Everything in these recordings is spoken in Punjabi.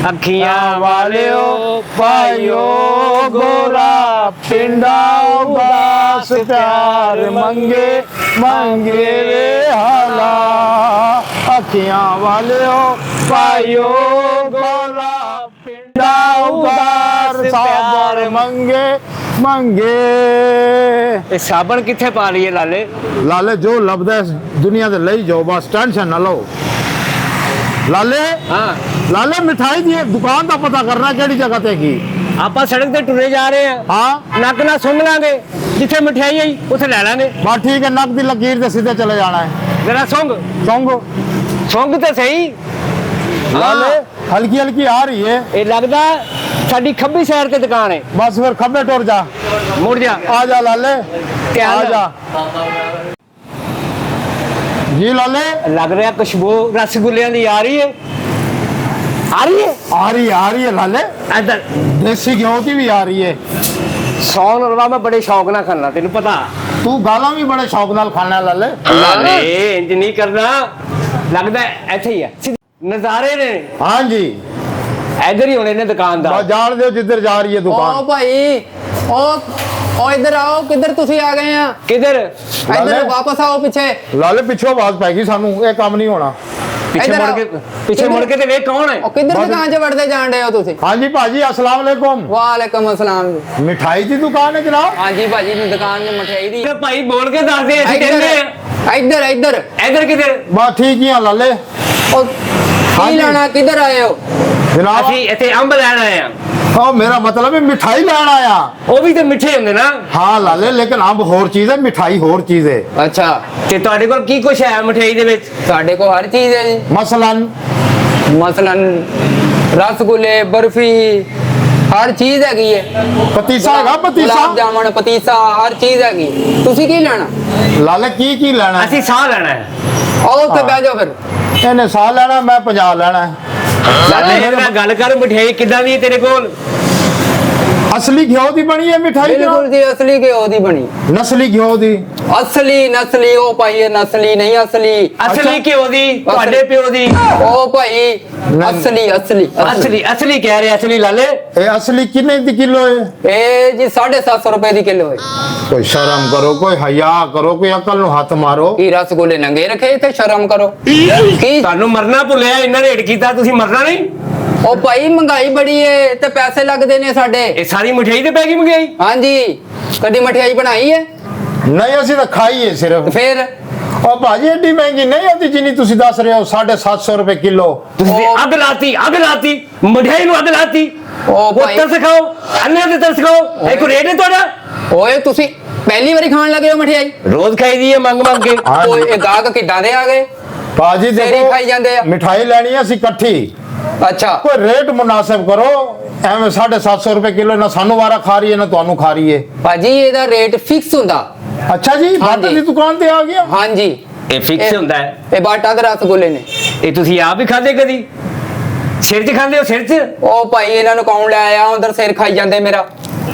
अखियां वालियो भाइयो गोरा पिंडा उदास प्यार मंगे मंगे रे हाला। अखियां वालियो भाइयो गोरा पिंडा उदास प्यार मंगे मंगे। साबन किथे पा रही है लाले? लाले जो लभदा दुनिया दे लई जाओ, बस टेंशन ना लो लाले। हाँ लाले मिठाई दी दुकान का पता करना केड़ी जगह ते की। ਆਪਾਂ सड़क ते टुरे जा रहे हैं। हाँ नक ना सुंघ लांगे, जिथे मिठाई आई उसे ले लांगे। बस ठीक है, नक दी लकीर ते सीधे चले जाना है। जरा सुंघ सुंघ सुंघ ते सही लाले। हल्की हल्की आ रही है, ये लगदा साडी खब्बी साइड ते दुकान है। बस फिर खब्बे टुर जा, मुड़ जा, आ जा लाले आ जा जी लाले। लग रहा खुशबू रसगुल्लियां दी आ रही है, आ रही है, आ रही है, आ रही है लाले। इधर देसी घ्यो की भी आ रही है। सौन रवा मैं बड़े शौक ना खाना, तेन पता। तू गाला भी बड़े शौक नाल खाना लाले। लाले इंज नहीं करना, लगदा ऐसे ही है नजारे ने। हाँ जी इधर ही होने ने दुकानदार। जान दो जिधर जा रही है दुकान। ओ भाई ओ इधर आओ, किधर तुसी आ गए हैं? किधर? इधर वापस आओ पीछे। लाले पीछे आवाज पैगी सानू, ये काम नहीं होना। पीछे मुड़ के ते वे कौन है? किधर दुकान च वड़दे जान रहे हो तुसी? हाँ जी भाजी अस्सलाम वालेकुम। वालेकुम अस्सलाम। मिठाई की दुकान है जनाब? हाँ जी भाजी दुकान में मिठाई दी। भाई बोल के दस दे। इधर इधर इधर किधर? बस ठीक ही है लाले। की लेना, किधर आए हो जनाब? ਅਸੀਂ ਇੱਥੇ ਅੰਬ ਲੈਣ ਆਏ ਆ। ਉਹ ਮੇਰਾ ਮਤਲਬ ਹੈ ਮਿਠਾਈ ਲੈਣ ਆਇਆ। ਉਹ ਵੀ ਤੇ ਮਿੱਠੇ ਹੁੰਦੇ ਨਾ। ਹਾਂ ਲਾਲੇ ਲੇਕਿਨ ਅੰਬ ਹੋਰ ਚੀਜ਼ ਹੈ, ਮਿਠਾਈ ਹੋਰ ਚੀਜ਼ ਹੈ। ਅੱਛਾ ਤੇ ਤੁਹਾਡੇ ਕੋਲ ਕੀ ਕੁਛ ਹੈ ਮਿਠਾਈ ਦੇ ਵਿੱਚ? ਸਾਡੇ ਕੋਲ ਹਰ ਚੀਜ਼ ਹੈ ਜੀ। ਮਸਲਨ ਰਸਗੁੱਲੇ, ਬਰਫੀ, ਹਰ ਚੀਜ਼ ਹੈਗੀ ਹੈ। ਪਤੀਸਾ ਹੈਗਾ? ਪਤੀਸਾ, ਗੁਲਾਬ ਜਾਮਣ, ਪਤੀਸਾ, ਹਰ ਚੀਜ਼ ਹੈਗੀ। ਤੁਸੀਂ ਕੀ ਲੈਣਾ? ਲਾਲੇ ਕੀ ਲੈਣਾ? ਅਸੀਂ ਸਾਹ ਲੈਣਾ ਹੈ। ਆਓ ਉੱਥੇ ਬਹਿ ਜਾਓ ਫਿਰ। ਇਹਨੇ ਸਾਹ ਲੈਣਾ, ਮੈਂ 50 ਲੈਣਾ ਹੈ। ਲਾਲੇ ਮੇਰੇ ਨਾਲ ਗੱਲ ਕਰ, ਮਿਠਾਈ ਕਿੱਦਾਂ ਦੀ ਹੈ ਤੇਰੇ ਕੋਲ? असली घ्यो दी बनी है मिठाई? बिल्कुल जी असली घ्यो दी बनी। नस्ली घ्यो दी? असली नस्ली ओ भाई, नस्ली नहीं असली। असली घ्यो दी ਤੁਹਾਡੇ ਪਿਓ ਦੀ? ओ भाई असली असली असली असली कह रहे असली लाले। ए असली कितने दी किलो है? ए जी 750 रुपए दी किलो है। कोई शर्म करो, कोई हया करो, कोई अकल नु हाथ मारो। की रसगुल्ले नंगे रखे थे, शर्म करो। की ਤੁਹਾਨੂੰ ਮਰਨਾ ਭੁੱਲਿਆ, ਇੰਨਾ ਰੇਟ ਕੀਤਾ ਤੁਸੀਂ ਮਰਨਾ ਨਹੀਂ। ओ भाई महंगाई बड़ी है ते पैसे लगदे ने साडे। ਇਹ ਸਾਰੀ ਮਠਿਆਈ ਤੇ ਪੈ ਗਈ ਮਹਿੰਗਾਈ? हां जी कदी मठियाई बनाई है? ਨਹੀਂ ਅਸੀਂ ਤਾਂ ਖਾਈ ਹੈ ਸਿਰਫ। फिर ਉਹ ਭਾਜੀ ਏਡੀ ਮਹਿੰਗੀ ਨਹੀਂ ਆਉਂਦੀ ਜਿੰਨੀ ਤੁਸੀਂ ਦੱਸ ਰਹੇ ਹੋ। 750 ਰੁਪਏ ਕਿਲੋ। ਤੁਸੀਂ ਅੱਗ ਲਾਤੀ ਮਠਿਆਈ ਨੂੰ ਅੱਗ ਲਾਤੀ। ओ भाई ਤਰਸ ਖਾਓ, ਅੰਨੇ ਤੇ ਤਰਸ ਖਾਓ। ਇਹ ਕੋਈ ਰੇਟ ਹੈ ਤੁਹਾਡਾ? ओए तुसी पहली बारी खान लगे हो मठियाई? ਰੋਜ਼ ਖਾਈਦੀ ਹੈ ਮੰਗ ਮੰਗ ਕੇ। ओए ए गाहक किदां दे आ गए? ਭਾਜੀ तेरी खाई जांदे आ। ਮਿਠਾਈ ਲੈਣੀ ਹੈ ਅਸੀਂ ਇਕੱਠੀ। अच्छा कोई रेट मुनासिब करो। एवं 750 रुपए किलो ना सानू वारा खा रही है ना तुहानू खा रही है। भाजी ਇਹਦਾ ਰੇਟ ਫਿਕਸ ਹੁੰਦਾ। अच्छा जी बाटा ਦੀ ਦੁਕਾਨ ਤੇ ਆ ਗਿਆ? हाँ जी ਇਹ ਫਿਕਸ ਹੁੰਦਾ ਹੈ। ਇਹ ਬਾਟਾ ਦੇ ਰਸਗੁੱਲੇ ਨੇ। ਇਹ ਤੁਸੀਂ ਆਪ ਹੀ ਖਾਦੇ ਕਦੀ? ਸਿਰ 'ਚ ਖਾਂਦੇ ਹੋ ਸਿਰ 'ਚ? ਉਹ ਭਾਈ ਇਹਨਾਂ ਨੂੰ ਕੌਣ ਲੈ ਆਇਆ ਉਧਰ ਸਿਰ ਖਾਈ ਜਾਂਦੇ ਮੇਰਾ।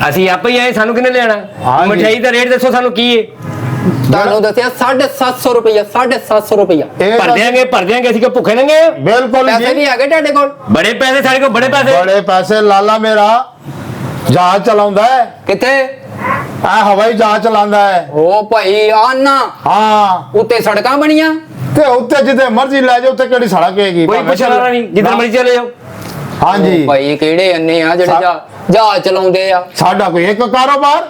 ਅਸੀਂ ਆਪੇ ਹੀ ਆਏ, ਸਾਨੂੰ ਕਿਹਨੇ ਲੈਣਾ? ਮਠਿਆਈ ਦਾ ਰੇਟ ਦੱਸੋ ਸਾਨੂੰ ਕੀ ਹੈ? ਤੁਹਾਨੂੰ ਦੱਸਿਆ 750 ਰੁਪਇਆ 750 ਰੁਪਇਆ। ਭਰ ਦਿਆਂਗੇ ਅਸੀਂ ਕਿ ਭੁੱਖੇ ਨੰਗੇ? ਬਿਲकुल ਪੈਸੇ ਵੀ ਹੈਗੇ ਤੁਹਾਡੇ ਕੋਲ? ਬੜੇ ਪੈਸੇ ਸਾਡੇ ਕੋਲ, ਬੜੇ ਪੈਸੇ ਲਾਲਾ ਮੇਰਾ ਜਹਾਜ਼ ਚਲਾਉਂਦਾ ਹੈ। ਕਿੱਥੇ? ਆ ਹਵਾਈ ਜਹਾਜ਼ ਚਲਾਉਂਦਾ ਹੈ। ਉਹ ਭਾਈ ਆਨਾ ਹਾਂ ਉੱਤੇ ਸੜਕਾਂ ਬਣੀਆਂ ਤੇ ਉੱਤੇ ਜਿੱਥੇ ਮਰਜ਼ੀ ਲੈ ਜਾਓ, ਉੱਤੇ ਕਿਹੜੀ ਸੜਕ ਹੈਗੀ? ਕੋਈ ਪੁੱਛਣਾ ਨਹੀਂ, ਜਿੱਧਰ ਮਰਜ਼ੀ ਚਲੇ ਜਾਓ। ਹਾਂ ਜੀ ਭਾਈ ਕਿਹੜੇ ਅੰਨੇ ਆ ਜਿਹੜੇ ਜਹਾਜ਼ ਚਲਾਉਂਦੇ ਆ? ਸਾਡਾ ਕੋਈ ਇੱਕ ਕਾਰੋਬਾਰ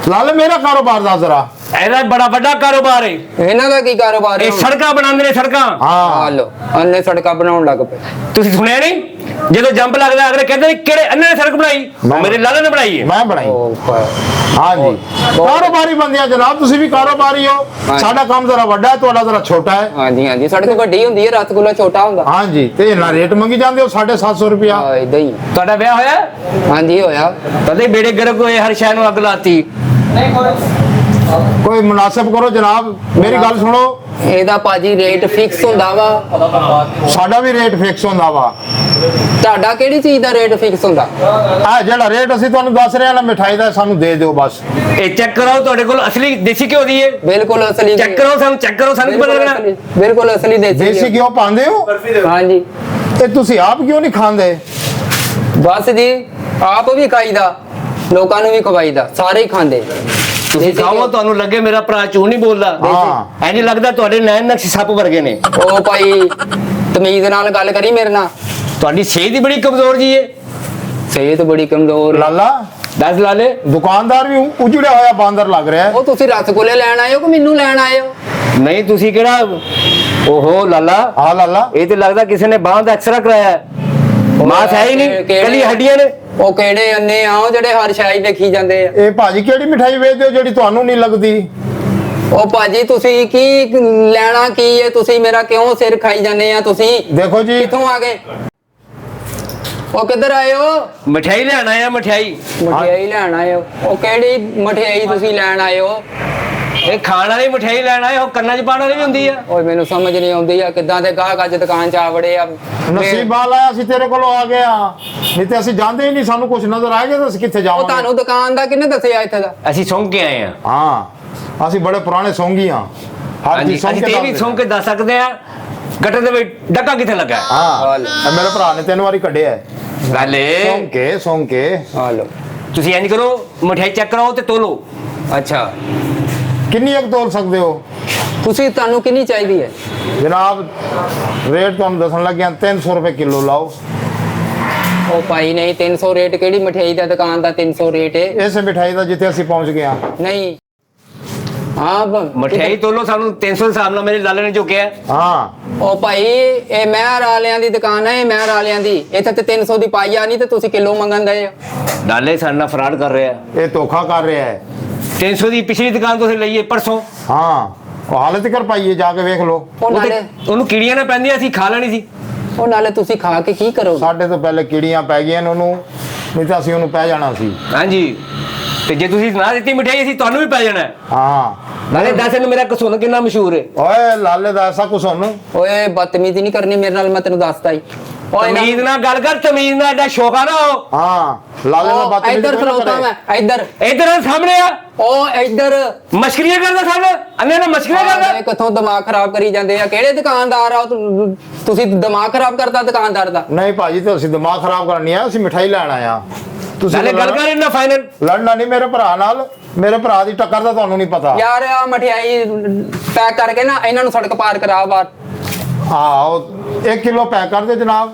ਲਾਲ, ਮੇਰਾ ਕਾਰੋਬਾਰ ਦਾ ਜ਼ਰਾ ਇਹਦਾ ਬੜਾ ਵੱਡਾ ਕਾਰੋਬਾਰ ਹੈ। ਇਹਨਾਂ ਦਾ ਕੀ ਕਾਰੋਬਾਰ ਹੈ? ਇਹ ਸੜਕਾਂ ਬਣਾਉਂਦੇ ਨੇ, ਸੜਕਾਂ। ਹਾਂ ਲੋ ਅੰਨੇ ਸੜਕਾਂ ਬਣਾਉਣ ਲੱਗ ਪਏ। ਤੁਸੀਂ ਸੁਣਿਆ ਨਹੀਂ ਜਦੋਂ ਜੰਪ ਲੱਗਦਾ ਅਗਲੇ ਕਹਿੰਦੇ ਕਿਹੜੇ ਅੰਨੇ ਨੇ ਸੜਕ ਬਣਾਈ? ਮੇਰੇ ਲਾਲੇ ਨੇ ਬਣਾਈ ਹੈ। ਮੈਂ ਬਣਾਈ। ਹਾਂ ਜੀ ਕਾਰੋਬਾਰੀ ਬੰਦੇ ਆ ਜਨਾਬ, ਤੁਸੀਂ ਵੀ ਕਾਰੋਬਾਰੀ ਹੋ। ਸਾਡਾ ਕੰਮ ਜ਼ਰਾ ਵੱਡਾ ਹੈ, ਤੁਹਾਡਾ ਜ਼ਰਾ ਛੋਟਾ ਹੈ। ਹਾਂ ਜੀ ਹਾਂ ਜੀ ਸੜਕ ਵੱਡੀ ਹੁੰਦੀ ਹੈ, ਰਸਗੁੱਲਾ ਛੋਟਾ ਹੁੰਦਾ। ਹਾਂ ਜੀ ਤੇ ਇਹਨਾਂ ਰੇਟ ਮੰਗੀ ਜਾਂਦੇ ਹੋ 750 ਰੁਪਿਆ। ਹਾਂ ਇਦਾਂ ਹੀ। ਤੁਹਾਡਾ ਵਿਆਹ ਹੋਇਆ? ਹਾਂ ਜੀ ਹੋਇਆ। ਤਦੇ ਬੇੜੇ ਗਰਕ ਹੋਏ, ਹਰ ਸ਼ੈ ਨੂੰ ਅੱਗ ਲਾਤੀ। ਨਹੀਂ ਕੋਈ ਮੁਨਾਸਿਬ ਕਰੋ ਜਨਾਬ, ਮੇਰੀ ਗੱਲ ਸੁਣੋ। ਇਹਦਾ ਭਾਜੀ ਰੇਟ ਫਿਕਸ ਹੁੰਦਾ ਵਾ। ਸਾਡਾ ਵੀ ਰੇਟ ਫਿਕਸ ਹੁੰਦਾ ਵਾ। ਤੁਹਾਡਾ ਕਿਹੜੀ ਚੀਜ਼ ਦਾ ਰੇਟ ਫਿਕਸ ਹੁੰਦਾ? ਆ ਜਿਹੜਾ ਰੇਟ ਅਸੀਂ ਤੁਹਾਨੂੰ ਦੱਸ ਰਹੇ ਹਾਂ ਨਾ ਮਿਠਾਈ ਦਾ, ਸਾਨੂੰ ਦੇ ਦਿਓ ਬਸ। ਇਹ ਚੈੱਕ ਕਰਾਓ ਤੁਹਾਡੇ ਕੋਲ ਅਸਲੀ ਦੇਸੀ ਘਿਓ ਦੀ ਹੈ? ਬਿਲਕੁਲ ਅਸਲੀ। ਚੈੱਕ ਕਰੋ, ਸਾਨੂੰ ਚੈੱਕ ਕਰੋ, ਸਾਨੂੰ ਪਤਾ ਲੱਗਣਾ। ਬਿਲਕੁਲ ਅਸਲੀ ਦੇਸੀ ਘਿਓ ਪਾਉਂਦੇ ਹੋ? ਹਾਂ ਜੀ। ਤੇ ਤੁਸੀਂ ਆਪ ਕਿਉਂ ਨਹੀਂ ਖਾਂਦੇ? ਬਸ ਜੀ ਆਪ ਵੀ ਖਾਈਦਾ ਲੋਕਾਂ ਨੂੰ ਵੀ ਖਵਾਈਦਾ ਸਾਰੇ ਹੀ ਖਾਂਦੇ। ਤੁਸੀਂ ਖਾਓ ਤੁਹਾਨੂੰ ਲੱਗੇ ਮੇਰਾ ਭਰਾ ਝੂਠ ਨਹੀਂ ਬੋਲਦਾ। ਹਾਂ। ਇੰਜ ਲੱਗਦਾ ਤੁਹਾਡੇ ਨੈਣ ਨਕਸ਼ ਸੱਪ ਵਰਗੇ ਨੇ। ਉਹ ਭਾਈ ਤਮੀਜ਼ ਨਾਲ ਗੱਲ ਕਰੀ ਮੇਰੇ ਨਾਲ। ਤੁਹਾਡੀ ਸਿਹਤ ਹੀ ਬੜੀ ਕਮਜ਼ੋਰ ਜੀ ਏ। ਸਿਹਤ ਬੜੀ ਕਮਜ਼ੋਰ। ਲਾਲਾ ਦੱਸ ਲਾਲੇ। ਦੁਕਾਨਦਾਰ ਵੀ ਉਜੜਿਆ ਹੋਇਆ ਬਾਂਦਰ ਲੱਗ ਰਿਹਾ ਹੈ। ਉਹ ਤੁਸੀਂ ਰਸਗੁੱਲੇ ਲੈਣ ਆਏ ਹੋ ਕਿ ਮੈਨੂੰ ਲੈਣ ਆਏ ਹੋ? ਨਹੀਂ ਤੁਸੀਂ ਕਿਹੜਾ ਓਹੋ ਲਾਲਾ ਹਾਂ ਲਾਲਾ ਇਹ ਤੇ ਲੱਗਦਾ ਕਿਸੇ ਨੇ ਬਾਂਹ ਦਾ ਐਕਸਰਾ ਕਰਾਇਆ ਹੈ। ਮਾਸ ਹੈ ਹੀ ਨਹੀਂ ਕੱਲੀ ਹੱਡੀਆਂ ਨੇ। ਉਹ ਕਿਹੜੇ ਅੰਨੇ ਆ ਉਹ ਜਿਹੜੇ ਹਰ ਸ਼ਾਈ ਦੇਖੀ ਜਾਂਦੇ ਆ। ਇਹ ਭਾਜੀ ਕਿਹੜੀ ਮਿਠਾਈ ਵੇਚਦੇ ਹੋ ਜਿਹੜੀ ਤੁਹਾਨੂੰ ਨਹੀਂ ਲੱਗਦੀ? ਉਹ ਭਾਜੀ ਤੁਸੀਂ ਕੀ ਲੈਣਾ ਕੀ ਹੈ? ਤੁਸੀਂ ਮੇਰਾ ਕਿਉਂ ਸਿਰ ਖਾਈ ਜਾਂਦੇ ਆ? ਤੁਸੀਂ ਦੇਖੋ ਜੀ ਕਿੱਥੋਂ ਆ ਗਏ? ਉਹ ਕਿੱਧਰ ਆਏ ਹੋ? ਮਠਿਆਈ ਲੈਣ ਆਇਆ ਮਠਿਆਈ। ਮਠਿਆਈ ਲੈਣ ਆਏ ਹੋ? ਉਹ ਕਿਹੜੀ ਮਠਿਆਈ ਤੁਸੀਂ ਲੈਣ ਆਏ ਹੋ? ਇਹ ਖਾਣ ਵਾਲੀ ਮਠਿਆਈ ਲੈਣ ਆਏ ਉਹ ਕੰਨਾਂ 'ਚ ਪਾਉਣ ਵਾਲੀ ਵੀ ਹੁੰਦੀ ਆ। ਓਏ ਮੈਨੂੰ ਸਮਝ ਨਹੀਂ ਆਉਂਦੀ ਆ ਕਿੱਦਾਂ ਦੇ ਗਾਹਕ ਅੱਜ ਦੁਕਾਨ 'ਚ ਆ ਵੜੇ ਆ। ਨਸੀਬ ਵਾਲਾ ਆਇਆ ਸੀ ਤੇਰੇ ਕੋਲੋਂ ਆ ਗਿਆ, ਨਹੀਂ ਤੇ ਅਸੀਂ ਜਾਂਦੇ ਹੀ ਨਹੀਂ। ਸਾਨੂੰ ਕੁਝ ਨਜ਼ਰ ਆਏਗਾ ਤਾਂ ਅਸੀਂ ਕਿੱਥੇ ਉਹ ਜਾਵਾਂਗੇ? ਤੁਹਾਨੂੰ ਦੁਕਾਨ ਦਾ ਕਿਹਨੇ ਦੱਸਿਆ ਇੱਥੇ ਦਾ? ਅਸੀਂ ਸੁੰਘ ਕੇ ਆਏ ਆ। ਹਾਂ ਅਸੀਂ ਬੜੇ ਪੁਰਾਣੇ ਸੌਂਗੀ ਹਾਂ। ਹਰ ਹਾਂਜੀ ਚੀਜ਼ ਸੌਂਗ ਅਸੀਂ ਕੇ ਤੇ ਇਹ ਵੀ ਸੁੰਘ ਕੇ ਦੱਸ ਸਕਦੇ ਆ ਗੱਟਰ ਦੇ ਵਿੱਚ ਡੱਕਾ ਕਿੱਥੇ ਲੱਗਾ ਹੈ। ਹਾਂ ਇਹ ਮੇਰੇ ਭਰਾ ਨੇ 3 ਵਾਰੀ ਕੱਢਿਆ ਹੈ। ਗੱਲੇ ਸੌਂਗ ਕੇ ਆ ਲਓ। ਤੁਸੀਂ ਇੰਜ ਕਰੋ ਮਠਿਆਈ ਚੈੱਕ ਕਰਾਓ ਤੇ ਤੋਲੋ। ਅੱਛਾ ਕਿੰਨੀ ਇੱਕ ਤੋਲ ਸਕਦੇ ਹੋ ਤੁਹਾਨੂੰ ਕਿੰਨੀ ਚਾਹੀਦੀ ਹੈ? ਜਨਾਬ? ਰੇਟ ਤੁਹਾਨੂੰ ਦੱਸਣ ਲੱਗਿਆ 300 ਰੁਪਏ ਕਿਲੋ ਲਾਓ। ਉਹ ਭਾਈ ਨਹੀਂ 300 ਰੇਟ ਕਿਹੜੀ ਮਠਿਆਈ ਦਾ ਦੁਕਾਨ ਦਾ 300 ਰੇਟ ਹੈ? ਇਸੇ ਮਿਠਾਈ ਦਾ ਜਿੱਥੇ ਅਸੀਂ ਪਹੁੰਚ ਗਏ ਹਾਂ। ਨਹੀਂ ਹਾਂ ਮਠਿਆਈ ਤੋਲੋ ਸਾਨੂੰ 300 ਦੇ ਹਿਸਾਬ ਨਾਲ ਮੇਰੇ ਲਾਲੇ ਨੇ ਜੋ ਕਿਹਾ। ਹਾਂ ਉਹ ਭਾਈ ਇਹ ਮਹਿਰ ਵਾਲਿਆਂ ਦੀ ਦੁਕਾਨ ਹੈ। ਇਹ ਮਹਿਰ ਵਾਲਿਆਂ ਦੀ ਇੱਥੇ ਤੇ 300 ਦੀ ਪਾਈ ਆ ਨਹੀਂ ਤੇ ਤੁਸੀਂ ਕਿਲੋ ਮੰਗਣ ਦੇ। ਲਾਲੇ ਸਾਡੇ ਨਾਲ ਫਰਾਡ ਕਰ ਰਿਹਾ। ਇਹ ਧੋਖਾ ਕਰ ਰਿਹਾ ਹੈ। 300 ਦੀ ਪਿਛਲੀ ਦੁਕਾਨ ਤੋਂ ਅਸੀਂ ਲਈਏ ਪਰਸੋਂ। ਹਾਂ ਉਹ ਹਾਲਤ ਕਰ ਪਾਈਏ ਜਾ ਕੇ ਵੇਖ ਲਓ। ਉਹਨੂੰ ਕੀੜੀਆਂ ਨਾ ਪੈਂਦੀਆਂ ਅਸੀਂ ਖਾ ਲੈਣੀ ਸੀ। ਉਹ ਨਾਲੇ ਤੁਸੀਂ ਖਾ ਕੇ ਕੀ ਕਰੋਗੇ? ਸਾਡੇ ਤੋਂ ਪਹਿਲੇ ਕੀੜੀਆਂ ਪੈ ਗਈਆਂ ਨੇ ਉਹਨੂੰ, ਨਹੀਂ ਤਾਂ ਅਸੀਂ ਉਹਨੂੰ ਪੈ ਜਾਣਾ ਸੀ। ਹਾਂਜੀ ਤੇ ਜੇ ਤੁਸੀਂ ਨਾ ਦਿੱਤੀ ਮਠਿਆਈ ਅਸੀਂ ਤੁਹਾਨੂੰ ਵੀ ਪੈ ਜਾਣਾ। ਹਾਂ ਨਾਲੇ ਦੱਸ ਇਹਨੂੰ ਮੇਰਾ ਕਸੂਨ ਕਿੰਨਾ ਮਸ਼ਹੂਰ ਹੈ। ਓਏ ਲਾਲੇ ਦਾ ਐਸਾ ਕੁਛ ਹੁਣ। ਓਏ ਬਦਤਮੀਜ਼ੀ ਨਹੀਂ ਕਰਨੀ ਮੇਰੇ ਨਾਲ, ਮੈਂ ਤੈਨੂੰ ਦੱਸਦਾ ਹੀ। ਤਮੀਜ਼ ਨਾਲ ਗੱਲ ਕਰ, ਤਮੀਜ਼ ਨਾਲ ਐਡਾ ਸ਼ੌਕ ਆ ਨਾ ਉਹ। ਹਾਂ ਲਾਲੇ ਦਾ ਬਾਤ ਇੱਧਰ ਖਲੋਤਾ ਮੈਂ ਇੱਧਰ ਸਾਹਮਣੇ ਆ। ਉਹ ਇੱਧਰ ਮਸ਼ਕਰੀਆਂ ਕਰਦਾ ਸਾਡੇ ਅੰਨੇ ਨਾ ਮਸ਼ਕਰੀਆਂ ਕਰਦਾ। ਕਿੱਥੋਂ ਦਿਮਾਗ ਖਰਾਬ ਕਰੀ ਜਾਂਦੇ ਆ? ਕਿਹੜੇ ਦੁਕਾਨਦਾਰ ਆ ਤੁਸੀਂ? ਦਿਮਾਗ ਖਰਾਬ ਕਰਦਾ ਦੁਕਾਨਦਾਰ ਦਾ? ਨਹੀਂ ਭਾਜੀ ਤੇ ਅਸੀਂ ਦਿਮਾਗ ਖਰਾਬ ਕਰਨੀ ਆ, ਅਸੀਂ ਮਿਠਾਈ ਲੈਣ ਆਏ ਆ। ਨਾਲੇ ਗੱਲ ਕਰ ਇਹਨਾਂ ਫਾਈਨਲ। ਲੜਨਾ ਨਹੀਂ ਮੇਰੇ ਭਰਾ ਨਾਲ, ਮੇਰੇ ਭਰਾ ਦੀ ਟੱਕਰ ਦਾ ਤੁਹਾਨੂੰ ਨਹੀਂ ਪਤਾ। ਯਾਰ ਆ ਮਠਿਆਈ ਪੈਕ ਕਰਕੇ ਨਾ ਇਹਨਾਂ ਨੂੰ ਸੜਕ ਪਾਰ ਕਰਾ ਬਾਹਰ। ਆਓ 1 ਕਿਲੋ ਪੈਕ ਕਰ ਦੇ ਜਨਾਬ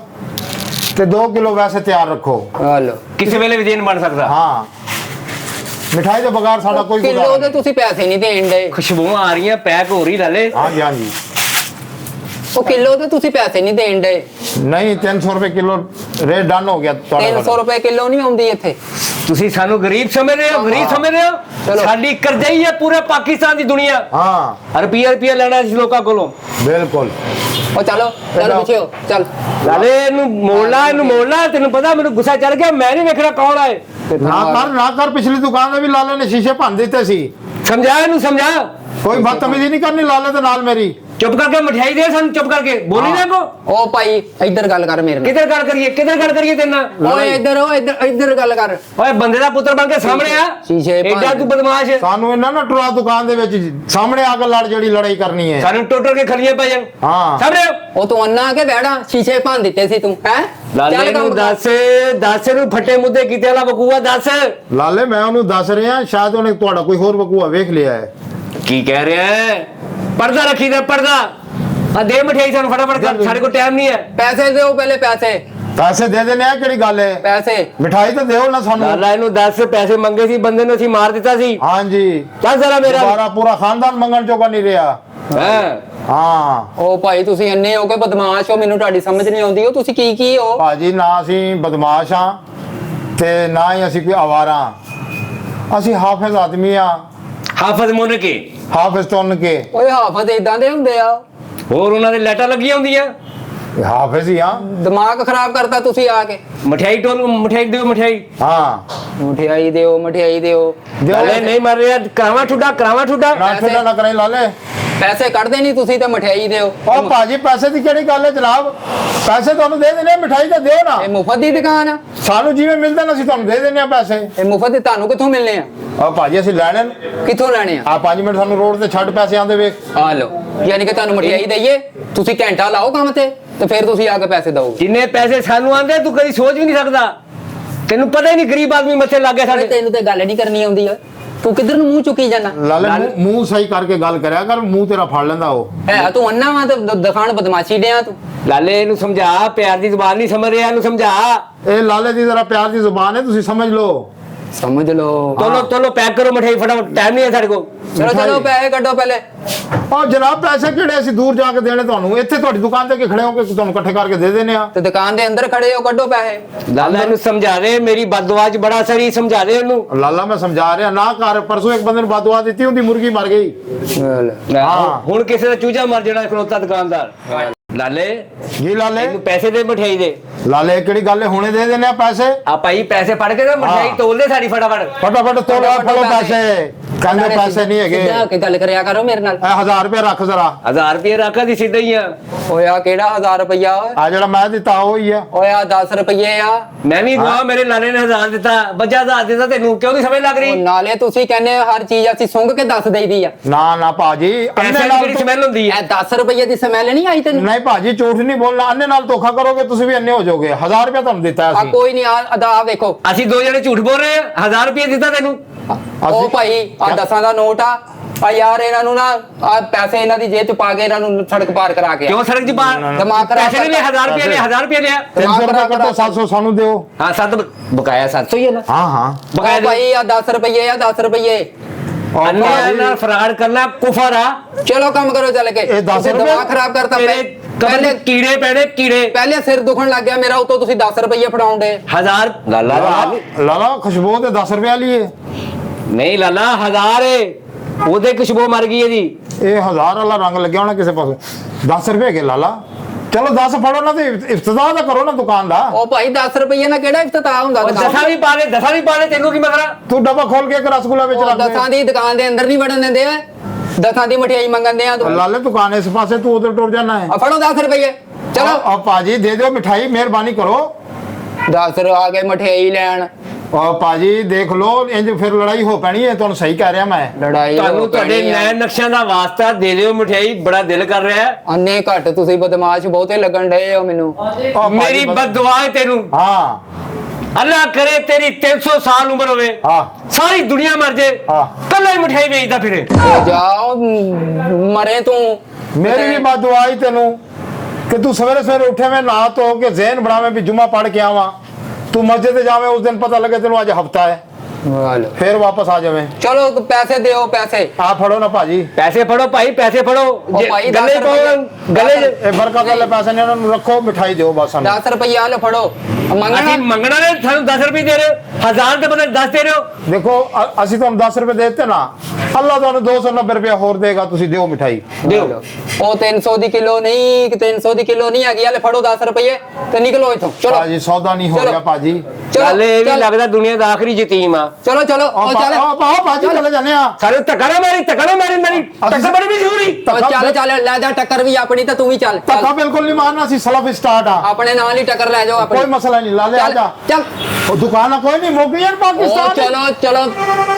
ਤੇ 2 ਕਿਲੋ ਵੈਸੇ ਤਿਆਰ ਰੱਖੋ। ਹਲੋ ਕਿਸੇ ਵੇਲੇ ਵੀ ਦੇਣ ਬਣ ਸਕਦਾ। ਹਾਂ ਮਿਠਾਈ ਦੇ ਬਗੈਰ ਸਾਡਾ ਕੋਈ ਕਿਲੋ ਗੁਜ਼ਾਰਾ ਦੇ ਤੁਸੀਂ ਪੈਸੇ ਨਹੀਂ ਦੇਣ ਦੇ। ਖੁਸ਼ਬੂਆਂ ਆ ਰਹੀਆਂ, ਪੈਕ ਹੋ ਰਹੀ ਲਾਲੇ। ਹਾਂਜੀ ਹਾਂਜੀ ਉਹ ਕਿਲੋ ਦੇ ਤੁਸੀਂ ਪੈਸੇ ਨਹੀਂ ਦੇਣ ਦੇ। ਨਹੀਂ 300 ਰੁਪਏ ਕਿਲੋ ਰੇਟ ਡਨ ਹੋ ਗਿਆ ਤੁਹਾਡਾ। 300 ਰੁਪਏ ਕਿਲੋ ਨਹੀਂ ਆਉਂਦੀ ਇੱਥੇ। ਤੁਸੀਂ ਸਾਨੂੰ ਗਰੀਬ ਸਮਝ ਰਹੇ ਹੋ? ਗਰੀਬ ਸਮਝ ਰਹੇ ਹੋ? ਚਲੋ। ਸਾਡੀ ਕਰਜ਼ਈ ਹੈ ਪੂਰੇ ਪਾਕਿਸਤਾਨ ਦੀ ਦੁਨੀਆ। ਹਾਂ ਰੁਪਈਆ ਲੈਣਾ ਇਸ ਲੋਕਾਂ ਕੋਲੋਂ। ਬਿਲਕੁਲ। ਉਹ ਚਲੋ ਚੱਲ ਪਿੱਛੇ ਹੋ ਚੱਲ। ਲਾਲੇ ਇਹਨੂੰ ਮੋੜਨਾ। ਤੈਨੂੰ ਪਤਾ ਮੈਨੂੰ ਗੁੱਸਾ ਚੜ ਗਿਆ, ਮੈਂ ਨਹੀਂ ਵੇਖਣਾ ਕੌਣ ਆਏ। ਨਾ ਕਰ ਪਿਛਲੀ ਦੁਕਾਨ ਦੇ ਵੀ ਲਾਲੇ ਨੇ ਸ਼ੀਸ਼ੇ ਭੰਨ ਦਿੱਤੇ ਸੀ। ਸਮਝਾ ਇਹਨੂੰ ਸਮਝਾ। ਕੋਈ ਬਦਤਮੀਜ਼ੀ ਨਹੀਂ ਕਰਨੀ ਲਾਲੇ ਦੇ ਨਾਲ ਮੇਰੀ। ਚੁੱਪ ਕਰਕੇ ਮਠਿਆਈ ਦੇ ਸਾਨੂੰ, ਚੁੱਪ ਕਰਕੇ ਬੋਲੀ ਨਾ ਕੋ। ਉਹ ਭਾਈ ਇੱਧਰ ਗੱਲ ਕਰ ਮੇਰੇ ਨਾਲ। ਕਿੱਧਰ ਗੱਲ ਕਰੀਏ ਤੇਰੇ ਨਾਲ? ਓਏ ਇੱਧਰ ਗੱਲ ਕਰ। ਓਏ ਬੰਦੇ ਦਾ ਪੁੱਤਰ ਬਣ ਕੇ ਸਾਹਮਣੇ ਆ। ਸ਼ੀਸ਼ੇ ਐਡਾ ਤੂੰ ਬਦਮਾਸ਼ ਹੈ। ਸਾਨੂੰ ਇਹਨਾਂ ਨਾ ਟੁਰਾ ਦੁਕਾਨ ਦੇ ਵਿੱਚ ਸਾਹਮਣੇ ਆ ਕੇ ਲੜ ਜਿਹੜੀ ਲੜਾਈ ਕਰਨੀ ਹੈ। ਸਾਨੂੰ ਟੋਟਲ ਕੇ ਖਲੀਆਂ ਪੈ ਜਾਣ। ਹਾਂ ਸਾਹਮਣੇ ਉਹ ਤੂੰ ਅੰਨਾ ਕੇ ਬੈਠਾ ਸ਼ੀਸ਼ੇ ਭੰਨ ਦਿੱਤੇ ਸੀ ਤੂੰ ਹੈ। ਲਾਲੇ ਨੂੰ ਦੱਸ ਇਹਨੂੰ ਫੱਟੇ ਮੁੱਦੇ ਕੀਤੇ ਵਾਲਾ ਵਕੂਆ ਦੱਸ। ਲਾਲੇ ਮੈਂ ਉਹਨੂੰ ਦੱਸ ਰਿਹਾ, ਸ਼ਾਇਦ ਉਹਨੇ ਤੁਹਾਡਾ ਕੋਈ ਹੋਰ ਵਕੂਆ ਵੇਖ ਲਿਆ ਹੈ। ਕੀ ਕਹਿ ਰਿਹਾ ਹੈ? ਪਰਦਾ ਰੱਖੀਦਾ ਪਰਦਾ। ਆ ਦੇ ਮਠਿਆਈ ਸਾਨੂੰ ਫਟਾਫਟ ਕਰ, ਸਾਡੇ ਕੋਲ ਟਾਈਮ ਨਹੀਂ ਹੈ। ਪੈਸੇ ਦਿਓ ਪਹਿਲੇ ਪੈਸੇ। ਪੈਸੇ ਦੇ ਦੇਣੇ ਆ, ਕਿਹੜੀ ਗੱਲ ਹੈ? ਪੈਸੇ ਮਿਠਾਈ ਤਾਂ ਦਿਓ ਨਾ ਸਾਨੂੰ। ਲਾਲਾ ਇਹਨੂੰ ਦੱਸ ਪੈਸੇ ਮੰਗੇ ਸੀ ਬੰਦੇ ਨੂੰ, ਅਸੀਂ ਮਾਰ ਦਿੱਤਾ ਸੀ। ਹਾਂਜੀ ਦੱਸ ਜ਼ਰਾ ਮੇਰਾ। ਦੁਬਾਰਾ ਪੂਰਾ ਖਾਨਦਾਨ ਮੰਗਣ ਜੋਗਾ ਨਹੀਂ ਰਿਹਾ। ਹਾਂ ਉਹ ਭਾਈ ਤੁਸੀਂ ਇੰਨੇ ਹੋ ਕੇ ਬਦਮਾਸ਼ ਹੋ, ਮੈਨੂੰ ਤੁਹਾਡੀ ਸਮਝ ਨਹੀਂ ਆਉਂਦੀ। ਉਹ ਤੁਸੀਂ ਕੀ ਹੋ ਭਾਜੀ? ਨਾ ਅਸੀਂ ਬਦਮਾਸ਼ ਹਾਂ ਤੇ ਨਾ ਹੀ ਅਸੀਂ ਕੋਈ ਆਵਾਰਾ। ਅਸੀਂ ਹਾਫਿਜ਼ ਆਦਮੀ ਆ। ਹਾਫਿਜ਼ ਮੁੰਨ ਕੇ ਹਾਫਿਜ਼ ਤੁੰਨ ਕੇ। ਓਏ ਹਾਫਜ਼ ਇਦਾਂ ਦੇ ਹੁੰਦੇ ਆ? ਹੋਰ ਉਹਨਾਂ ਦੇ ਲੈਟਾਂ ਲੱਗੀਆਂ ਹੁੰਦੀਆਂ। ਹਾਫਿਜ਼ ਹੀ ਆ। ਦਿਮਾਗ ਖਰਾਬ ਕਰਤਾ ਤੁਸੀਂ ਆ ਕੇ। ਮਠਿਆਈ ਦਿਓ ਮਠਿਆਈ। ਹਾਂ ਮਠਿਆਈ ਦਿਓ। ਲਾਲੇ ਨਹੀਂ ਮਰ ਰਿਹਾ। ਕਰਾਵਾ ਠੁੱਡਾ ਨਾ ਠੁੱਡਾ ਨਾ ਕਰੇ ਲਾਲੇ। ਪੈਸੇ ਕੱਢਦੇ ਨਹੀਂ ਤੁਸੀਂ ਤੇ ਮਠਿਆਈ ਦਿਓ। ਉਹ ਭਾਜੀ ਪੈਸੇ ਦੀ ਕਿਹੜੀ ਗੱਲ ਹੈ ਜਨਾਬ? ਪੈਸੇ ਤੁਹਾਨੂੰ ਦੇ ਦੇਣੇ, ਮਿਠਾਈ ਤਾਂ ਦਿਓ ਨਾ। ਇਹ ਮੁਫਤ ਦੀ ਦੁਕਾਨ ਆ। ਸਾਨੂੰ ਜਿਵੇਂ ਮਿਲਦਾ ਨਾ ਅਸੀਂ ਤੁਹਾਨੂੰ ਦੇ ਦਿੰਦੇ ਆ ਪੈਸੇ। ਇਹ ਮੁਫਤ ਦੇ ਤੁਹਾਨੂੰ ਕਿੱਥੋਂ ਮਿਲਨੇ ਆ? ਆ ਭਾਜੀ ਅਸੀਂ ਲੈਣੇ ਨੇ। ਕਿੱਥੋਂ ਲੈਣੇ ਆ? ਆ 5 ਮਿੰਟ ਸਾਨੂੰ ਰੋਡ ਤੇ ਛੱਡ ਪੈਸੇ ਆਂਦੇ ਵੇ। ਆ ਲਓ, ਯਾਨੀ ਕਿ ਤੁਹਾਨੂੰ ਮਠਿਆਈ ਦਈਏ, ਤੁਸੀਂ ਘੰਟਾ ਲਾਓ ਕੰਮ ਤੇ ਫਿਰ ਤੁਸੀਂ ਆ ਕੇ ਪੈਸੇ ਦਿਓਗੇ। ਜਿੰਨੇ ਪੈਸੇ ਸਾਨੂੰ ਆਂਦੇ ਤੂੰ ਕਦੀ ਸੋਚ ਵੀ ਨਹੀਂ ਸਕਦਾ। ਤੈਨੂੰ ਪਤਾ ਹੀ ਨਹੀਂ ਗਰੀਬ ਆਦਮੀ ਮੱਥੇ ਲੱਗ ਗਿਆ ਸਾਡੇ। ਤੈਨੂੰ ਤੇ ਗੱਲ ਨਹੀਂ ਕਰਨੀ ਆਉਂਦੀ ਓਏ, ਤੂੰ ਕਿੱਧਰ ਨੂੰ ਮੂੰਹ ਚੁੱਕੀ ਜਾਣਾ? ਲਾਲੇ ਮੂੰਹ ਸਹੀ ਕਰਕੇ ਗੱਲ ਕਰਿਆ ਕਰ, ਮੂੰਹ ਤੇਰਾ ਫੜ ਲੈਂਦਾ ਉਹ। ਹੈ ਤੂੰ ਅੰਨਾ ਵਾ ਤੇ ਦਿਖਾਣ ਬਦਮਾਸ਼ੀ ਡਿਆ ਤੂੰ। ਲਾਲੇ ਇਹਨੂੰ ਸਮਝਾ, ਪਿਆਰ ਦੀ ਜ਼ੁਬਾਨ ਨਹੀਂ ਸਮਝ ਰਿਹਾ, ਇਹਨੂੰ ਸਮਝਾ। ਇਹ ਲਾਲੇ ਦੀ ਜ਼ਰਾ ਪਿਆਰ ਦੀ ਜ਼ੁਬਾਨ ਹੈ, ਤੁਸੀਂ ਸਮਝ ਲਓ। ਸਮਝ ਲਓ। ਚਲੋ ਚਲੋ ਪੈਕ ਕਰੋ ਮਠਿਆਈ ਫਟਾਫਟ, ਟਾਈਮ ਨਹੀਂ ਹੈ ਸਾਡੇ ਕੋਲ। ਚਲੋ ਚਲੋ ਪੈਸੇ ਕੱਢੋ ਪਹਿਲੇ। ਉਹ ਜਨਾਬ ਪੈਸੇ ਕਿਹੜੇ ਅਸੀਂ ਦੂਰ ਜਾ ਕੇ ਦੇਣੇ ਤੁਹਾਨੂੰ? ਇੱਥੇ ਤੁਹਾਡੀ ਦੁਕਾਨ ਤੇ ਕਿ ਖੜੇ ਹੋ ਕੇ ਤੁਹਾਨੂੰ ਇਕੱਠੇ ਕਰਕੇ ਦੇ ਦੇਣੇ ਆ। ਤੇ ਦੁਕਾਨ ਦੇ ਅੰਦਰ ਖੜੇ ਹੋ, ਕੱਢੋ ਪੈਸੇ। ਲਾਲਾ ਇਹਨੂੰ ਸਮਝਾ ਦੇ, ਮੇਰੀ ਬਦਦੁਆ 'ਚ ਬੜਾ ਅਸਰ ਹੀ, ਸਮਝਾ ਦੇ ਉਹਨੂੰ। ਲਾਲਾ ਮੈਂ ਸਮਝਾ ਰਿਹਾ ਨਾ ਕਰ। ਪਰਸੋਂ ਇੱਕ ਬੰਦੇ ਨੂੰ ਬਦਦੁਆ ਦਿੱਤੀ, ਉਹਦੀ ਮੁਰਗੀ ਮਰ ਗਈ। ਹਾਂ ਹੁਣ ਕਿਸੇ ਦਾ ਚੂਜਾ ਮਰ ਜਾਣਾ ਖਲੋਤਾ ਦੁਕਾਨਦਾਰ। ਲਾਲੇ ਜੀ ਲਾਲੇ ਇਹਨੂੰ ਪੈਸੇ ਦੇ ਮਠਿਆਈ ਦੇ। ਲਾਲੇ ਕਿਹੜੀ ਗੱਲ ਹੈ, ਹੁਣੇ ਦੇ ਦੇਣੇ ਆ ਪੈਸੇ। ਆ ਭਾਈ ਪੈਸੇ ਫੜ ਕੇ ਨਾ ਮਠਿਆਈ ਤੋਲ ਦੇ ਸਾਡੀ ਫਟਾਫਟ। ਫਟਾਫਟ ਤੋੜੋ, ਫੜੋ ਪੈਸੇ। ਕਹਿੰਦੇ ਪੈਸੇ ਨਹੀਂ ਹੈਗੇ। ਸਿੱਧਾ ਹੋ ਕੇ ਗੱਲ ਕਰਿਆ ਕਰੋ ਮੇਰੇ ਨਾਲ। ਇਹ 1000 ਰੁਪਏ ਰੱਖ ਜ਼ਰਾ। 1000 ਰੁਪਏ ਰੱਖਾ ਦੀ ਸਿੱਧਾ ਹੀ ਆ। ਓਏ ਆ ਕਿਹੜਾ 1000 ਰੁਪਇਆ ਓਏ? ਆ ਜਿਹੜਾ ਮੈਂ ਦਿੱਤਾ ਉਹ ਹੀ ਆ। ਓਏ ਆ 10 ਰੁਪਏ ਆ। ਮੈਂ ਵੀ ਗਵਾ, ਮੇਰੇ ਲਾਲੇ ਨੇ 1000 ਦਿੱਤਾ, ਬੱਜਾ 1000 ਦਿੱਤਾ, ਤੈਨੂੰ ਕਿਉਂ ਨਹੀਂ ਸਮਝ ਲੱਗ ਉਹ ਰਹੀ? ਨਾਲੇ ਤੁਸੀਂ ਕਹਿੰਦੇ ਹੋ ਹਰ ਚੀਜ਼ ਅਸੀਂ ਸੁੰਘ ਕੇ ਦੱਸ ਦੇਈਦੀ ਆ। ਨਾ ਨਾ ਭਾਜੀ, ਪੈਸੇ ਦੀ ਕਿਹੜੀ ਸਮੈਲ ਹੁੰਦੀ ਹੈ? ਇਹ 10 ਰੁਪਏ ਦੀ ਸਮੈਲ ਨਹੀਂ ਆਈ ਤੈਨੂੰ? ਨਹੀਂ ਭਾਜੀ ਝੂਠ ਨਹੀਂ ਬੋਲਣਾ। ਅੰਨੇ ਨਾਲ ਧੋਖਾ ਕਰੋਗੇ ਤੁਸੀਂ ਵੀ ਅੰਨੇ ਹੋ ਜਾਓਗੇ। 1000 ਰੁਪਏ ਤੁਹਾਨੂੰ ਦਿੱਤਾ ਆ ਅਸੀਂ। ਕੋਈ ਨਹੀਂ ਆ ਵੇਖੋ। ਅਸੀਂ ਦੋ ਜਣੇ ਝੂਠ ਬੋਲ ਰਹੇ ਆ। 1000 ਰੁਪਏ ਦਿੱਤਾ ਤੈਨੂੰ। ਉਹ ਭਾਈ ਆ 10 ਦਾ ਨੋਟ ਆ ਯਾਰ, ਇਹਨਾਂ ਨੂੰ ਨਾ ਆ ਪੈਸੇ ਇਹਨਾਂ ਦੀ ਜੇਬ ਚ ਪਾ ਕੇ ਇਹਨਾਂ ਨੂੰ ਸੜਕ ਪਾਰ ਕਰਾ ਕੇ ਕਿਉਂ ਸੜਕ 'ਚ ਬਾਹਰ ਦਿਮਾਗ ਖਰਾਬ ਪੈਸੇ ਨਹੀਂ? 1000 ਰੁਪਏ ਲਿਆ, 1000 ਰੁਪਏ ਲਿਆ। 300 ਰੁਪਏ ਕੱਟੋ, 700 ਸਾਨੂੰ ਦਿਓ। ਹਾਂ 7 ਬਕਾਇਆ 700 ਹੀ ਹੈ ਨਾ। ਹਾਂ ਹਾਂ ਬਕਾਇਆ ਭਾਈ ਆ 10 ਰੁਪਏ ਆ 10 ਰੁਪਏ। अन्याय ਨਾਲ ਫਰਾਡ ਕਰਨਾ ਕੁਫਰ ਆ। ਚਲੋ ਕੰਮ ਕਰੋ ਚੱਲ ਕੇ। ਇਹ 10 ਤੁਸੀਂ ਰੁਪਏ ਦਿਮਾਗ ਖਰਾਬ ਕਰਤਾ ਪਹਿਲੇ ਕੀੜੇ ਪੈਣੇ ਕੀੜੇ। ਪਹਿਲੇ ਸਿਰ ਦੁਖਣ ਲੱਗ ਗਿਆ ਮੇਰਾ, ਉਤੋਂ ਤੁਸੀਂ 10 ਰੁਪਏ ਫੜਾਉਂਦੇ। 1000 ਲਾਲਾ ਲਾਲਾ ਖੁਸ਼ਬੂ ਤੇ 10 ਰੁਪਏ ਲਈ ਹੈ। ਨਹੀਂ ਲਾਲਾ 1000 ਏ, ਉਹਦੇ ਖੁਸ਼ਬੂ ਮਰ ਗਈ ਇਹਦੀ। ਇਹ 1000 ਵਾਲਾ ਰੰਗ ਲੱਗਿਆ ਹੋਣਾ ਕਿਸੇ ਪਾਸੇ। 10 ਰੁਪਏ ਕੇ ਲਾਲਾ। ਚਲੋ 10 ਫੜੋ ਨਾ ਤੇ ਇਫਤਤਾਹ ਤਾਂ ਕਰੋ ਨਾ ਦੁਕਾਨ ਦਾ। ਉਹ ਭਾਈ 10 ਰੁਪਏ ਨਾਲ ਕਿਹੜਾ ਇਫਤਤਾਹ ਹੁੰਦਾ? ਦਸਾਂ ਵੀ ਪਾ ਦੇ, ਦਸਾਂ ਵੀ ਪਾ ਦੇ, ਤੈਨੂੰ ਕੀ ਮਸਲਾ? ਤੂੰ ਡੱਬਾ ਖੋਲ ਕੇ ਇੱਕ ਰਸਗੁੱਲਾ ਵਿੱਚ ਰੱਖ ਦੇ। 10 ਦੀ ਦੁਕਾਨ ਦੇ ਅੰਦਰ ਨਹੀਂ ਵੜਨ ਦਿੰਦੇ ਆ। 10 ਦੀ ਮਠਿਆਈ ਮੰਗਣਦੇ ਆ ਤੂੰ। ਲਾਲੇ ਦੁਕਾਨ ਇਸ ਪਾਸੇ, ਤੂੰ ਉਧਰ ਟੁਰ ਜਾਣਾ ਹੈ। ਆ ਫੜੋ 10 ਰੁਪਏ। ਚਲੋ ਆ ਭਾਜੀ ਦੇ ਦਿਓ ਮਿਠਾਈ, ਮਿਹਰਬਾਨੀ ਕਰੋ। 10 ਆ ਗਏ ਮਠਿਆਈ ਲੈਣ। ਆ ਭਾਜੀ ਦੇਖ ਲਓ, ਇੰਜ ਫਿਰ ਲੜਾਈ ਹੋ ਪੈਣੀ ਹੈ। ਤੁਹਾਨੂੰ ਸਹੀ ਕਹਿ ਰਿਹਾ ਮੈਂ। ਲੜਾਈ ਤੁਹਾਨੂੰ ਤੁਹਾਡੇ ਨੈਣ ਨਕਸ਼ਿਆਂ ਦਾ ਵਾਸਤਾ ਦੇ ਦਿਓ ਮਠਿਆਈ, ਬੜਾ ਦਿਲ ਕਰ ਰਿਹਾ ਹੈ। ਅੰਨੇ ਘੱਟ ਤੁਸੀਂ ਬਦਮਾਸ਼ ਬਹੁਤੇ ਲੱਗਣ ਡਏ ਹੋ ਮੈਨੂੰ। ਮੇਰੀ ਬਦਦੁਆ ਹੈ ਤੈਨੂੰ। ਹਾਂ ਅੱਲਾ ਕਰੇ ਤੇਰੀ 300 ਸਾਲ ਉਮਰ ਹੋਵੇ, ਹਾਂ ਸਾਰੀ ਦੁਨੀਆ ਮਰ ਜੇ, ਹਾਂ। ਕੱਲਾ ਹੀ ਮਠਿਆਈ ਵੇਚਦਾ ਫਿਰੇ। ਜਾਓ ਮਰੇ ਤੂੰ। ਮੇਰੀ ਵੀ ਬਦਦੁਆ ਹੀ ਤੈਨੂੰ ਕਿ ਤੂੰ ਸਵੇਰੇ ਸਵੇਰੇ ਉੱਠੇ ਮੈਂ ਨਹਾ ਧੋ ਕੇ ਜ਼ਹਿਨ ਬਣਾਵੇਂ ਵੀ ਜੁਮਾ ਪੜ ਕੇ ਆਵਾਂ। ਤੂੰ ਮਸਜਿਦ ਤੇ ਜਾਵੇਂ, ਉਸ ਦਿਨ ਪਤਾ ਲੱਗੇ ਤੈਨੂੰ ਅੱਜ ਹਫਤਾ ਹੈ, ਫਿਰ ਵਾਪਸ ਆ ਜਾਵੇਂ। ਚਲੋ ਪੈਸੇ ਦਿਓ ਪੈਸੇ। ਆ ਫੜੋ ਨਾ ਭਾਜੀ ਪੈਸੇ ਫੜੋ ਭਾਈ, ਪੈਸੇ ਫੜੋ। ਉਹ ਭਾਈ ਗੱਲੇ 10 ਰੁਪਏ। ਗਲੇ ਇਹ ਬਰਕਤ ਵਾਲੇ ਪੈਸੇ ਨੇ, ਉਹਨਾਂ ਨੂੰ ਰੱਖੋ, ਮਿਠਾਈ ਦਿਓ ਬਸ ਸਾਨੂੰ। 10 ਰੁਪਏ ਲੈ ਫੜੋ। ਮੰਗਣਾ ਅਸੀਂ ਮੰਗਣਾ ਨੇ, ਸਾਨੂੰ 10 ਰੁਪਏ ਦੇ ਰਹੇ ਹੋ, 1000 ਦੇ ਬਦਲੇ 10 ਦੇ ਰਹੇ ਹੋ। ਦੇਖੋ ਅਸੀਂ ਤੁਹਾਨੂੰ 10 ਰੁਪਏ ਦੇ ਦਿੱਤੇ ਨਾ, ਅੱਲਾ ਤੁਹਾਨੂੰ 290 ਰੁਪਏ ਹੋਰ ਦੇਗਾ। ਤੁਸੀਂ ਦਿਓ ਮਿਠਾਈ ਦਿਓ। ਉਹ 300 ਦੀ ਕਿਲੋ ਨਹੀਂ, 300 ਦੀ ਕਿਲੋ ਨਹੀਂ ਹੈਗੀ। ਲੈ ਫੜੋ 10 ਰੁਪਏ ਤੇ ਨਿਕਲੋ ਇਥੋਂ। ਚਲੋ ਭਾਜੀ ਸੌਦਾ ਨਹੀਂ ਹੋ ਚਲੋ। ਰਿਹਾ ਭਾਜੀ। ਚੱਲ ਇਹ ਵੀ ਲੱਗਦਾ ਦੁਨੀਆ ਦਾ ਆਖਰੀ ਯਤੀਮ ਆ। ਚਲੋ ਚਲੋ ਉਹ ਚੱਲ। ਭਾਜੀ ਚਲੇ ਜਾਂਦੇ ਆ। ਸਾਰੇ ਧੱਕਾ ਨਾ ਮਾਰੀ, ਧੱਕਾ ਨਾ ਮਾਰੀ, ਮੇਰੀ ਧੱਕਾ ਬੜੀ ਵੀ ਜ਼ਰੂਰੀ। ਉਹ ਚੱਲ ਚੱਲ ਲੈ ਜਾ ਟੱਕਰ ਵੀ ਆਪਣੀ ਤੇ ਤੂੰ ਵੀ ਚੱਲ। ਧੱਕਾ ਬਿਲਕੁਲ ਨਹੀਂ ਮਾਰਨਾ ਸੀ, ਸਲਫ ਸਟਾਰਟ ਆ। ਆਪਣੇ ਨਾਲ ਹੀ ਟੱਕਰ ਲੈ ਜਾਓ ਆਪਣੀ। ਕੋਈ ਮਸਲਾ ਨਹੀਂ, ਲਾ ਲੈ ਆ ਜਾ। ਚੱਲ ਉਹ ਦੁਕਾਨ ਕੋਈ ਨਹੀਂ ਮੁੱਕ ਗਈ ਉਹ ਪਾਕਿਸਤਾਨ। ਚਲੋ ਚਲੋ।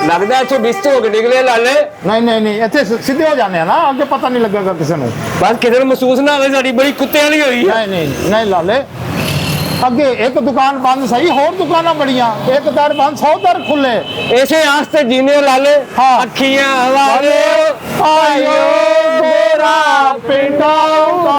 ਲੱਗਦਾ ਇੱਥੋਂ ਬਿਸਤ ਹੋ ਕੇ ਨਿਕਲੇ ਲਾਲੇ। ਨਹੀਂ ਨਹੀਂ ਨਹੀਂ, ਇੱਥੇ ਸਿੱਧੇ ਹੋ ਜਾਂਦੇ ਆ ਨਾ, ਅੱਗੇ ਪਤਾ ਨਹੀਂ ਲੱਗੇਗਾ ਕਿਸੇ ਨੂੰ। ਬਸ ਕਿਸੇ ਨੂੰ ਮਹਿਸੂਸ ਨਾ ਹੋਵੇ ਸਾਡੀ ਬੜੀ ਕੁੱਤੇ ਵਾਲੀ ਹੋਈ ਆ। ਨਹੀਂ ਨਹੀਂ ਨਹੀਂ ਲਾਲੇ, ਅੱਗੇ ਇੱਕ ਦੁਕਾਨ ਬੰਦ ਸਹੀ, ਹੋਰ ਦੁਕਾਨਾਂ ਬੜੀਆਂ, ਇੱਕ ਦਰ ਬੰਦ 100 ਦਰ ਖੁੱਲੇ। ਇਸੇ ਆਸਤੇ ਜੀਨੇ ਲਾਲੇ। ਹਾਂ। ਅੱਖੀਆਂ ਵਾਲੇ ਆਇਓ ਗੋਰਾ ਪਿੰਡਾਂ